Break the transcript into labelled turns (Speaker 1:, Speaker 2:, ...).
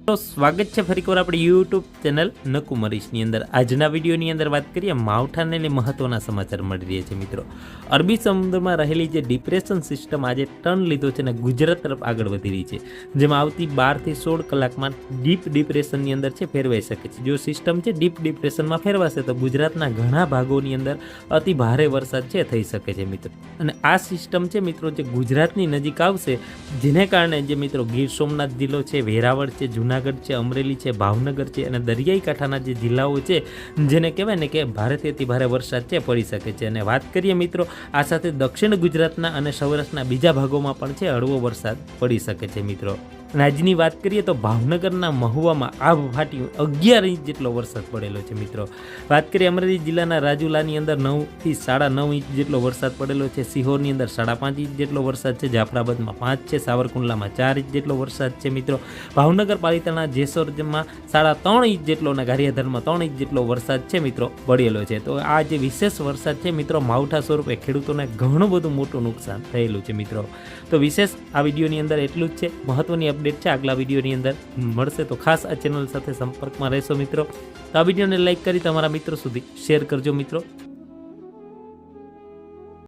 Speaker 1: તો સ્વાગત છે ફરીકવાર આપણી યુટ્યુબ ચેનલ નકુમરીશની અંદર। આજના વિડીયોની અંદર વાત કરીએ માવઠાને લઈને મહત્વના સમાચાર મળી રહ્યા છે મિત્રો। અરબી સમુદ્રમાં રહેલી જે ડિપ્રેશન સિસ્ટમ આજે ટર્ન લીધો છે અને ગુજરાત તરફ આગળ વધી રહી છે, જેમાં આવતી 12 થી 16 કલાકમાં ડીપ ડિપ્રેશનની અંદર છે ફેરવાઈ શકે છે। જો સિસ્ટમ છે ડીપ ડિપ્રેશનમાં ફેરવાશે તો ગુજરાતના ઘણા ભાગોની અંદર અતિ ભારે વરસાદ છે થઈ શકે છે મિત્રો। અને આ સિસ્ટમ છે મિત્રો જે ગુજરાતની નજીક આવશે, જેને કારણે જે મિત્રો ગીર સોમનાથ જિલ્લો છે, વેરાવળ છે, જૂનાગઢ છે, અમરેલી છે, ભાવનગર છે અને દરિયાઈ કાંઠાના જે જિલ્લાઓ છે જેને કહેવાય ને કે ભારેથી અતિ ભારે વરસાદ છે પડી શકે છે। અને વાત કરીએ મિત્રો આ સાથે દક્ષિણ ગુજરાતના અને સૌરાષ્ટ્રના બીજા ભાગોમાં પણ છે હળવો વરસાદ પડી શકે છે મિત્રો। અને આજની વાત કરીએ તો ભાવનગરના મહુવામાં આભ ફાટ્યું 11 ઇંચ જેટલો વરસાદ પડેલો છે મિત્રો। વાત કરીએ અમરેલી જિલ્લાના રાજુલાની અંદર 9 થી 9.5 ઇંચ જેટલો વરસાદ પડેલો છે। સિહોરની અંદર 5.5 ઇંચ જેટલો વરસાદ છે। જાફરાબાદમાં 5 છે, સાવરકુંડલામાં 4 ઇંચ જેટલો વરસાદ છે મિત્રો। ભાવનગર પાલિતાણા જેસોરમાં 3.5 ઇંચ જેટલો અને ગારિયાધારમાં 3 ઇંચ જેટલો વરસાદ છે મિત્રો પડેલો છે। તો આ જે વિશેષ વરસાદ છે મિત્રો માવઠા સ્વરૂપે ખેડૂતોને ઘણું બધું મોટું નુકસાન થયેલું છે મિત્રો। તો વિશેષ આ વિડીયોની અંદર એટલું જ છે। મહત્વની અપડેટ છે આગલા વિડીયોની અંદર મળશે, તો ખાસ આ ચેનલ સાથે સંપર્કમાં રહેશો મિત્રો। તો આ વિડીયોને લાઈક કરી તમારા મિત્રો સુધી શેર કરજો મિત્રો।